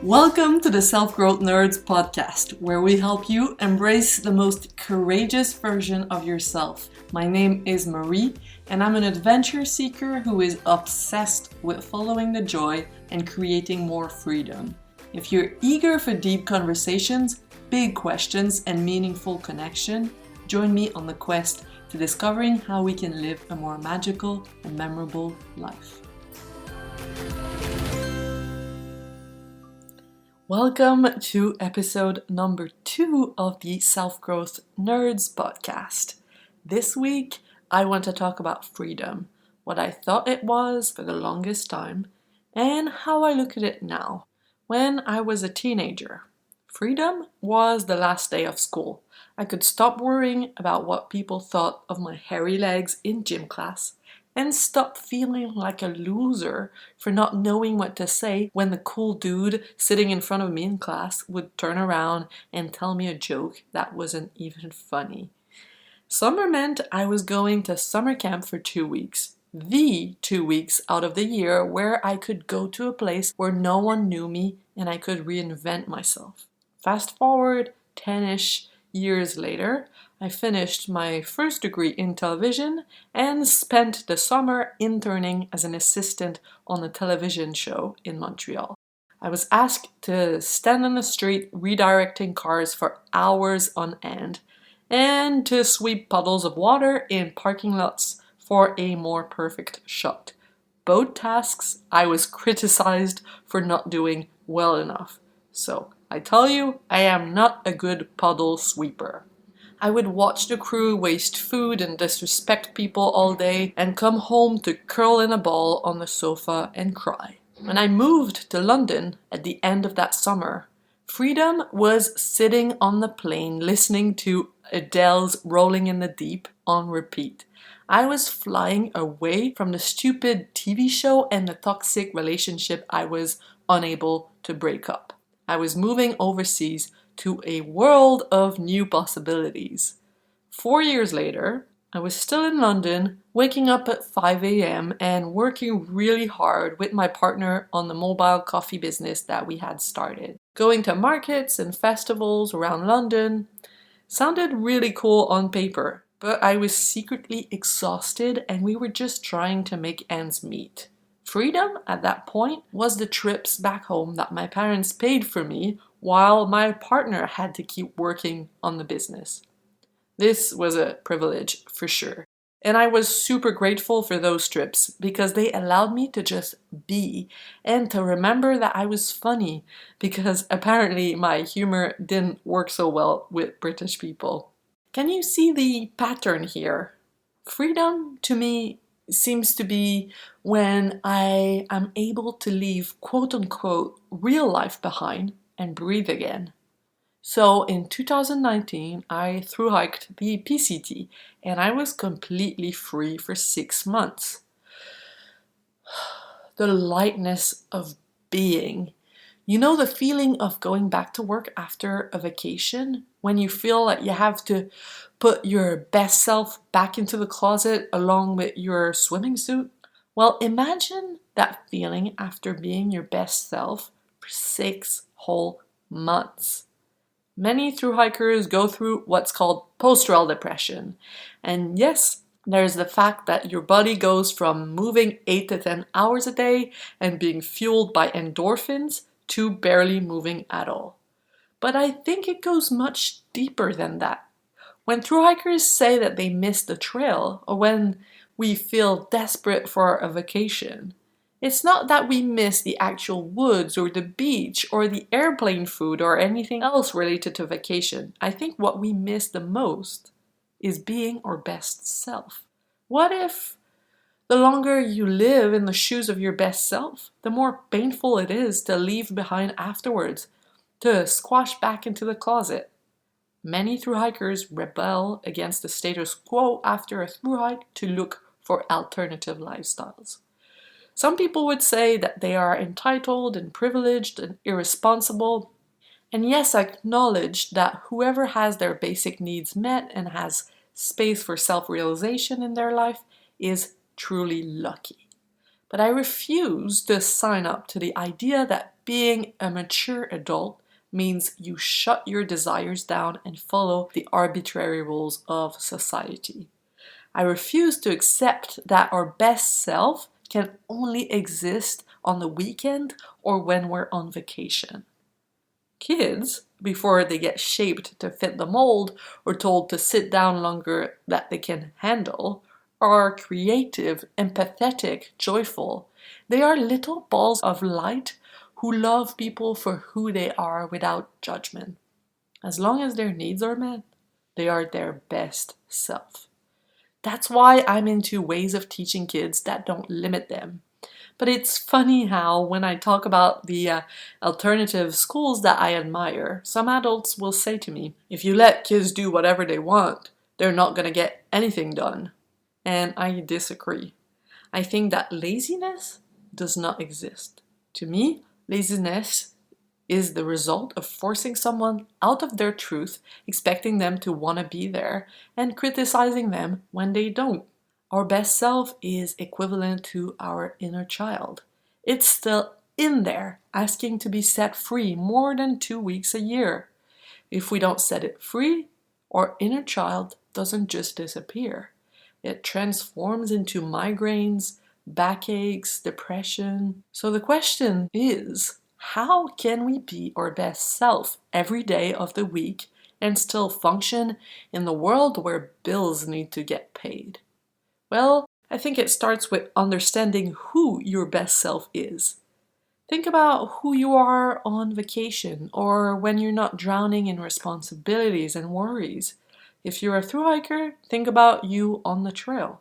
Welcome to the Self-Growth Nerds podcast, where we help you embrace the most courageous version of yourself. My name is Marie, and I'm an adventure seeker who is obsessed with following the joy and creating more freedom. If you're eager for deep conversations, big questions, and meaningful connection, join me on the quest to discovering how we can live a more magical and memorable life. Welcome to episode number 2 of the Self-Growth Nerds podcast. This week, I want to talk about freedom, what I thought it was for the longest time, and how I look at it now. When I was a teenager, freedom was the last day of school. I could stop worrying about what people thought of my hairy legs in gym class and stop feeling like a loser for not knowing what to say when the cool dude sitting in front of me in class would turn around and tell me a joke that wasn't even funny. Summer meant I was going to summer camp for 2 weeks. The 2 weeks out of the year where I could go to a place where no one knew me and I could reinvent myself. Fast forward 10-ish years later, I finished my first degree in television and spent the summer interning as an assistant on a television show in Montreal. I was asked to stand on the street redirecting cars for hours on end and to sweep puddles of water in parking lots for a more perfect shot. Both tasks I was criticized for not doing well enough. So I tell you, I am not a good puddle sweeper. I would watch the crew waste food and disrespect people all day and come home to curl in a ball on the sofa and cry. When I moved to London at the end of that summer, freedom was sitting on the plane listening to Adele's Rolling in the Deep on repeat. I was flying away from the stupid TV show and the toxic relationship I was unable to break up. I was moving overseas to a world of new possibilities. 4 years later, I was still in London, waking up at 5 a.m. and working really hard with my partner on the mobile coffee business that we had started. Going to markets and festivals around London sounded really cool on paper, but I was secretly exhausted and we were just trying to make ends meet. Freedom at that point was the trips back home that my parents paid for me while my partner had to keep working on the business. This was a privilege for sure. And I was super grateful for those trips because they allowed me to just be and to remember that I was funny because apparently my humor didn't work so well with British people. Can you see the pattern here? Freedom to me seems to be when I am able to leave quote-unquote real life behind and breathe again. So in 2019, I thru-hiked the PCT and I was completely free for 6 months. The lightness of being. You know the feeling of going back to work after a vacation when you feel like you have to put your best self back into the closet along with your swimming suit? Well, imagine that feeling after being your best self for 6 whole months. Many thru-hikers go through what's called post-trail depression. And yes, there's the fact that your body goes from moving 8 to 10 hours a day and being fueled by endorphins to barely moving at all. But I think it goes much deeper than that. When thru-hikers say that they miss the trail, or when we feel desperate for a vacation, it's not that we miss the actual woods or the beach or the airplane food or anything else related to vacation. I think what we miss the most is being our best self. What if the longer you live in the shoes of your best self, the more painful it is to leave behind afterwards, to squash back into the closet? Many thru-hikers rebel against the status quo after a thru-hike to look for alternative lifestyles. Some people would say that they are entitled and privileged and irresponsible. And yes, I acknowledge that whoever has their basic needs met and has space for self-realization in their life is truly lucky. But I refuse to sign up to the idea that being a mature adult means you shut your desires down and follow the arbitrary rules of society. I refuse to accept that our best self can only exist on the weekend or when we're on vacation. Kids, before they get shaped to fit the mold or told to sit down longer that they can handle, are creative, empathetic, joyful. They are little balls of light who love people for who they are without judgment. As long as their needs are met, they are their best self. That's why I'm into ways of teaching kids that don't limit them. But it's funny how, when I talk about the alternative schools that I admire, some adults will say to me, if you let kids do whatever they want, they're not going to get anything done. And I disagree. I think that laziness does not exist. To me, laziness is the result of forcing someone out of their truth, expecting them to want to be there, and criticizing them when they don't. Our best self is equivalent to our inner child. It's still in there, asking to be set free more than 2 weeks a year. If we don't set it free, our inner child doesn't just disappear. It transforms into migraines, backaches, depression. So the question is, how can we be our best self every day of the week and still function in the world where bills need to get paid? Well, I think it starts with understanding who your best self is. Think about who you are on vacation or when you're not drowning in responsibilities and worries. If you're a thru hiker, think about you on the trail.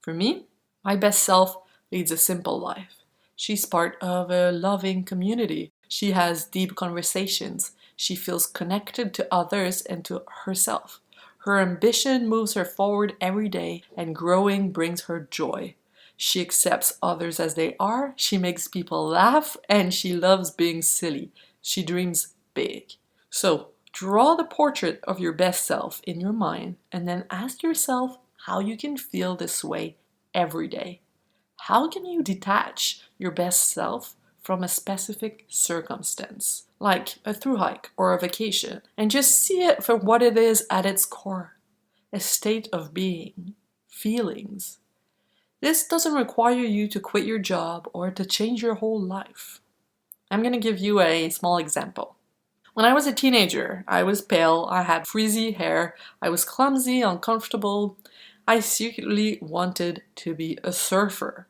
For me, my best self leads a simple life. She's part of a loving community. She has deep conversations. She feels connected to others and to herself. Her ambition moves her forward every day, and growing brings her joy. She accepts others as they are, she makes people laugh, and she loves being silly. She dreams big. So, draw the portrait of your best self in your mind, and then ask yourself how you can feel this way every day. How can you detach your best self from a specific circumstance, like a thru hike or a vacation, and just see it for what it is at its core, a state of being, feelings. This doesn't require you to quit your job or to change your whole life. I'm going to give you a small example. When I was a teenager, I was pale, I had frizzy hair, I was clumsy, uncomfortable. I secretly wanted to be a surfer.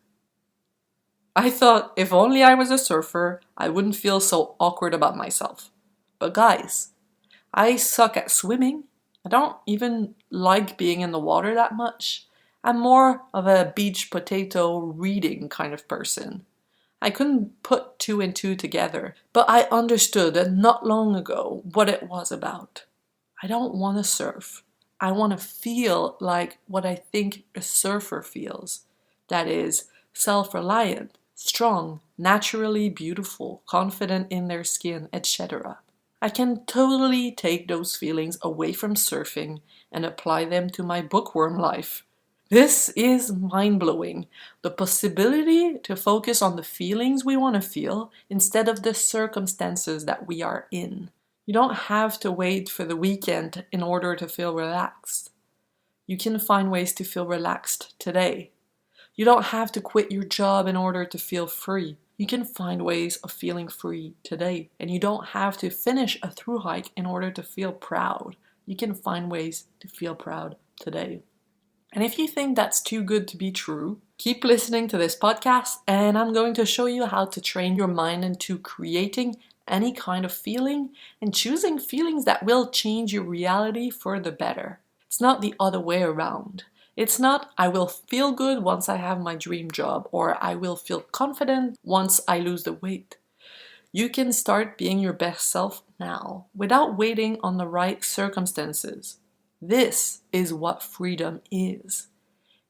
I thought if only I was a surfer, I wouldn't feel so awkward about myself. But guys, I suck at swimming. I don't even like being in the water that much. I'm more of a beach potato reading kind of person. I couldn't put two and two together, but I understood not long ago what it was about. I don't want to surf. I want to feel like what I think a surfer feels. That is, self-reliant, strong, naturally beautiful, confident in their skin, etc. I can totally take those feelings away from surfing and apply them to my bookworm life. This is mind-blowing. The possibility to focus on the feelings we want to feel instead of the circumstances that we are in. You don't have to wait for the weekend in order to feel relaxed. You can find ways to feel relaxed today. You don't have to quit your job in order to feel free. You can find ways of feeling free today. And you don't have to finish a thru hike in order to feel proud. You can find ways to feel proud today. And if you think that's too good to be true, keep listening to this podcast, and I'm going to show you how to train your mind into creating any kind of feeling and choosing feelings that will change your reality for the better. It's not the other way around. It's not, I will feel good once I have my dream job, or I will feel confident once I lose the weight. You can start being your best self now, without waiting on the right circumstances. This is what freedom is.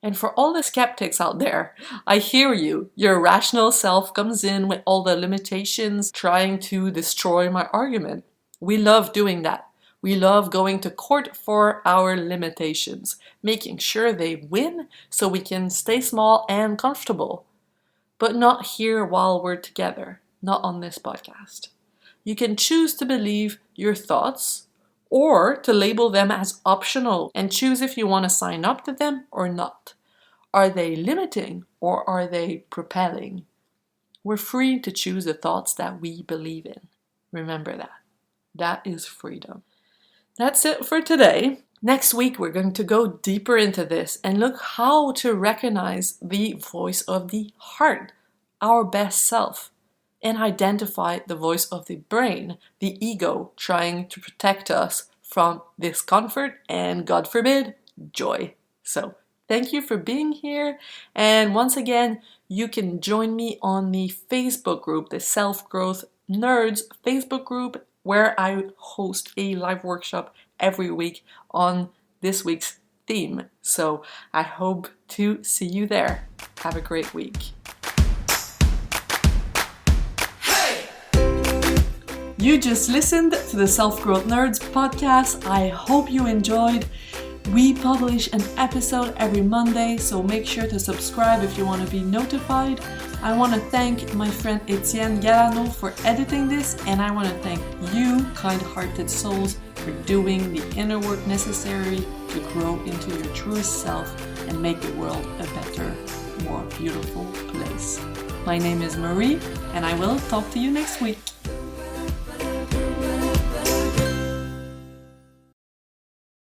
And for all the skeptics out there, I hear you. Your rational self comes in with all the limitations, trying to destroy my argument. We love doing that. We love going to court for our limitations, making sure they win so we can stay small and comfortable, but not here while we're together. not on this podcast. You can choose to believe your thoughts or to label them as optional and choose if you want to sign up to them or not. Are they limiting or are they propelling? We're free to choose the thoughts that we believe in. Remember that. That is freedom. That's it for today. Next week, we're going to go deeper into this and look how to recognize the voice of the heart, our best self, and identify the voice of the brain, the ego, trying to protect us from discomfort and, God forbid, joy. So, thank you for being here. And once again, you can join me on the Facebook group, the Self-Growth Nerds Facebook group, where I host a live workshop every week on this week's theme. So I hope to see you there. Have a great week. You just listened to the Self-Growth Nerds podcast. I hope you enjoyed. We publish an episode every Monday, so make sure to subscribe if you want to be notified. I want to thank my friend Etienne Galano for editing this, and I want to thank you, kind-hearted souls, for doing the inner work necessary to grow into your truest self and make the world a better, more beautiful place. My name is Marie, and I will talk to you next week.